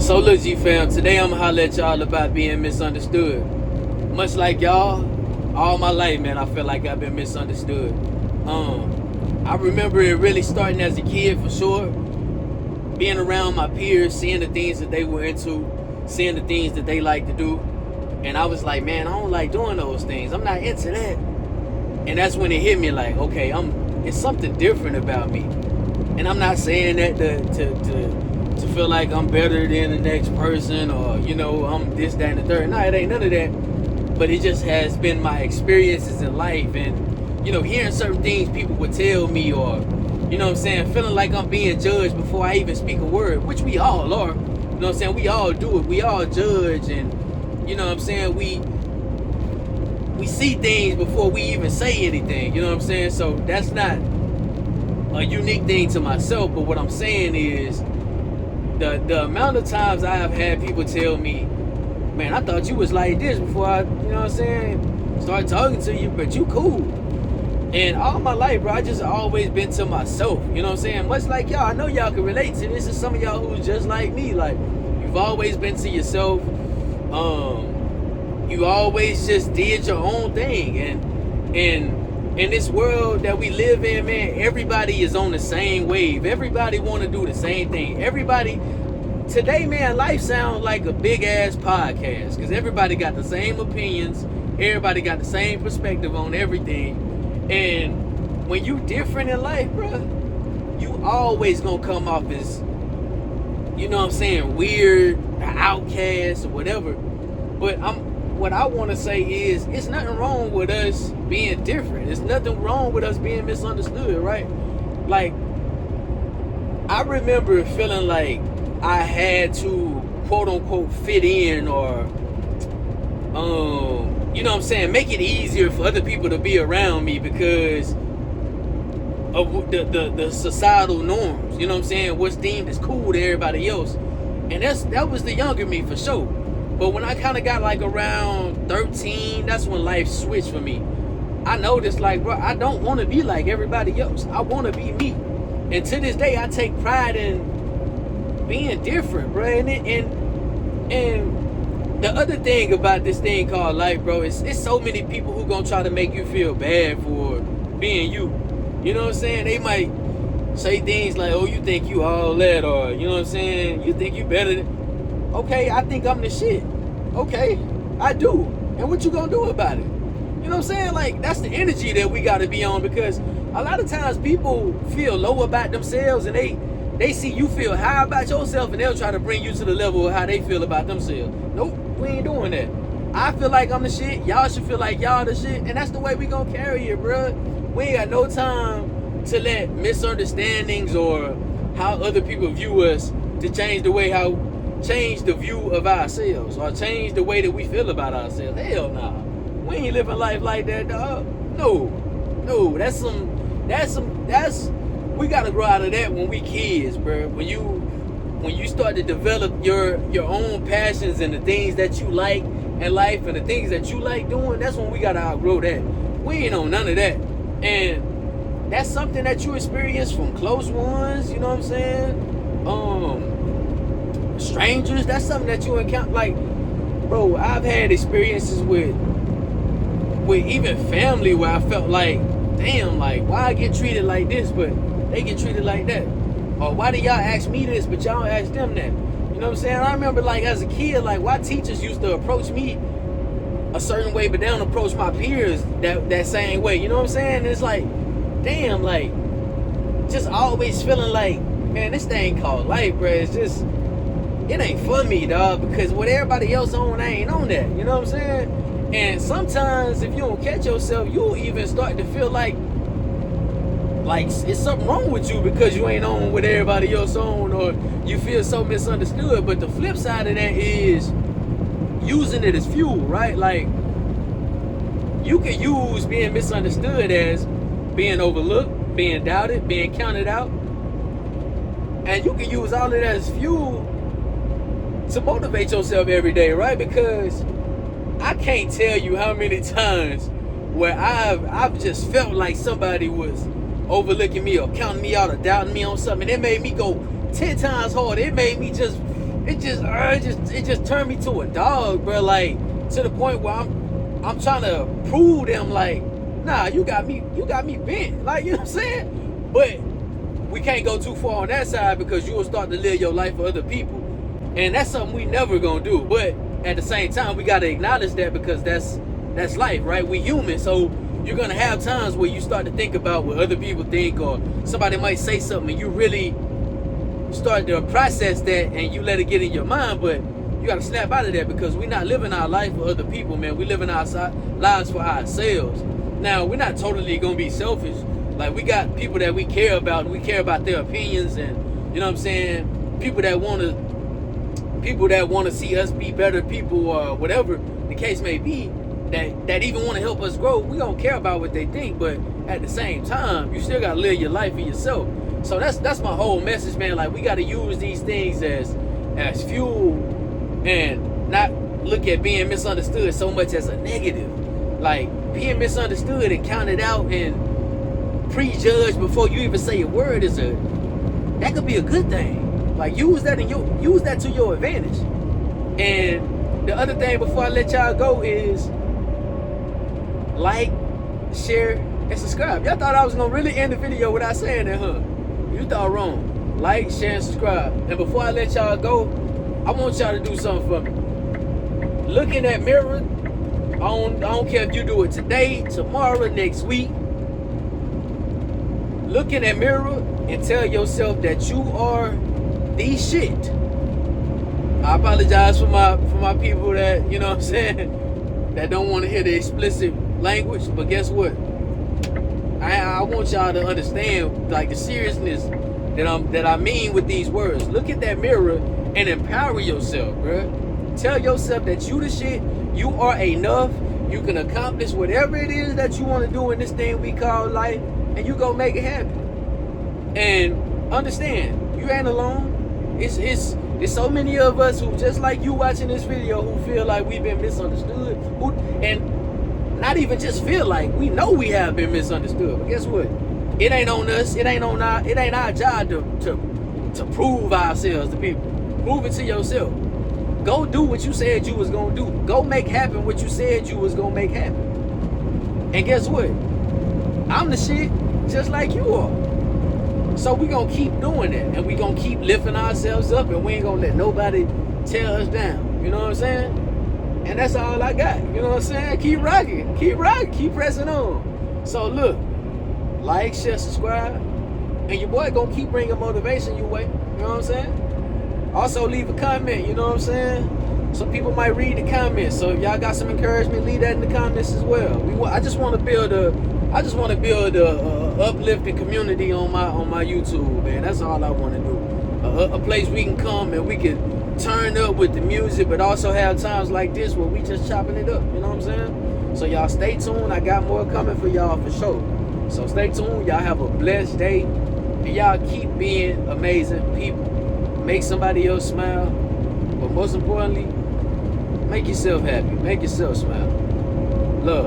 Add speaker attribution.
Speaker 1: So look, G fam, today I'm gonna holler at y'all about being misunderstood. Much like y'all, all my life, man, I feel like I've been misunderstood. I remember it really starting as a kid for sure. Being around my peers, seeing the things that they were into, seeing the things that they like to do. And I was like, man, I don't like doing those things. I'm not into that. And that's when it hit me like, okay, it's something different about me. And I'm not saying that to feel like I'm better than the next person or, I'm this, that, and the third. No, it ain't none of that. But it just has been my experiences in life and, hearing certain things people would tell me or, feeling like I'm being judged before I even speak a word, which we all are. We all do it. We all judge and, we see things before we even say anything, So that's not a unique thing to myself, but what I'm saying is the amount of times I have had people tell me, man, I thought you was like this before I, started talking to you, but you cool. And all my life, bro, I just always been to myself, Much like y'all, I know y'all can relate to this. Is some of y'all who's just like me, like, you've always been to yourself. You always just did your own thing. And in this world that we live in, man, everybody is on the same wave. Everybody want to do the same thing. Everybody, today, man, life sounds like a big-ass podcast because everybody got the same opinions. Everybody got the same perspective on everything. And when you different in life, bro, you always going to come off as, weird, outcast, or whatever. But what I want to say is, it's nothing wrong with us being different. There's nothing wrong with us being misunderstood, right? Like, I remember feeling like I had to, quote unquote, fit in or, make it easier for other people to be around me because of the societal norms, what's deemed as cool to everybody else. And that was the younger me for sure. But when I kind of got like around 13, that's when life switched for me. I noticed like, bro, I don't want to be like everybody else. I want to be me. And to this day, I take pride in being different, bro. And the other thing about this thing called life, bro, it's so many people who gonna try to make you feel bad for being you. They might say things like, oh, you think you all that, or, you think you better than... Okay, I think I'm the shit. Okay, I do. And what you gonna do about it? Like, that's the energy that we gotta be on because a lot of times people feel low about themselves and they see you feel high about yourself and they'll try to bring you to the level of how they feel about themselves. Nope, we ain't doing that. I feel like I'm the shit. Y'all should feel like y'all the shit. And that's the way we gonna carry it, bro. We ain't got no time to let misunderstandings or how other people view us to change the view of ourselves or change the way that we feel about ourselves. Hell nah. We ain't living life like that, dog. No, we gotta grow out of that when we kids, bro. When you start to develop your own passions and the things that you like in life and the things that you like doing, that's when we gotta outgrow that. We ain't on none of that. And that's something that you experience from close ones, strangers, that's something that you encounter. Like, bro, I've had experiences with even family where I felt like, damn, like, why I get treated like this, but they get treated like that? Or why do y'all ask me this, but y'all ask them that? I remember, like, as a kid, like, why teachers used to approach me a certain way, but they don't approach my peers that same way. And it's like, damn, like, just always feeling like, man, this thing called life, bro, it's just, it ain't for me, dog, because what everybody else on, I ain't on that. And sometimes if you don't catch yourself, you'll even start to feel like it's something wrong with you because you ain't on what everybody else on, or you feel so misunderstood. But the flip side of that is using it as fuel, right? Like, you can use being misunderstood as being overlooked, being doubted, being counted out. And you can use all of that as fuel to motivate yourself every day, right? Because I can't tell you how many times where I've just felt like somebody was overlooking me or counting me out or doubting me on something. It made me go 10 times harder. It made me just it just turned me to a dog, bro. Like, to the point where I'm trying to prove them, like, nah, you got me bent. Like, you know what I'm saying? But we can't go too far on that side, because you will start to live your life for other people. And that's something we never gonna do. But at the same time, we gotta acknowledge that, because that's life, right? We human, so you're gonna have times where you start to think about what other people think, or somebody might say something and you really start to process that and you let it get in your mind. But you gotta snap out of that, because we're not living our life for other people, man. We're living our lives for ourselves. Now, we're not totally gonna be selfish. Like, we got people that we care about, and we care about their opinions, and you know what I'm saying, people that want to see us be better people, or whatever the case may be, that even want to help us grow. We don't care about what they think, but at the same time, you still gotta live your life for yourself. So that's my whole message, man. Like, we gotta use these things as fuel, and not look at being misunderstood so much as a negative. Like, being misunderstood and counted out and prejudged before you even say a word that could be a good thing. Like, use that to your advantage. And the other thing before I let y'all go is like, share, and subscribe. Y'all thought I was gonna really end the video without saying that, huh? You thought wrong. Like, share, and subscribe. And before I let y'all go, I want y'all to do something for me. Look in that mirror. I don't care if you do it today, tomorrow, next week. Look in that mirror and tell yourself that you are the shit. I apologize for my people that, you know what I'm saying, that don't want to hear the explicit language, but guess what? I want y'all to understand, like, the seriousness that I mean with these words. Look at that mirror and empower yourself, bro. Tell yourself that you the shit. You are enough. You can accomplish whatever it is that you want to do in this thing we call life, and you go make it happen. And understand, you ain't alone. It's so many of us who, just like you watching this video, who feel like we've been misunderstood, and not even just feel like, we know we have been misunderstood. But guess what? It ain't on us. It ain't our job to prove ourselves to people. Prove it to yourself. Go do what you said you was gonna do. Go make happen what you said you was gonna make happen. And guess what? I'm the shit just like you are. So we gonna keep doing that, and we gonna keep lifting ourselves up, and we ain't gonna let nobody tear us down. You know what I'm saying? And that's all I got. You know what I'm saying? Keep rocking, keep pressing on. So look, like, share, subscribe, and your boy gonna keep bringing motivation your way. You know what I'm saying? Also, leave a comment. You know what I'm saying? Some people might read the comments. So if y'all got some encouragement, leave that in the comments as well. I just want to build a uplifting community on my YouTube, man. That's all I want to do. A place we can come and we can turn up with the music, but also have times like this where we just chopping it up. You know what I'm saying? So y'all stay tuned. I got more coming for y'all for sure. So stay tuned. Y'all have a blessed day, and y'all keep being amazing people. Make somebody else smile, but most importantly, make yourself happy. Make yourself smile. Love.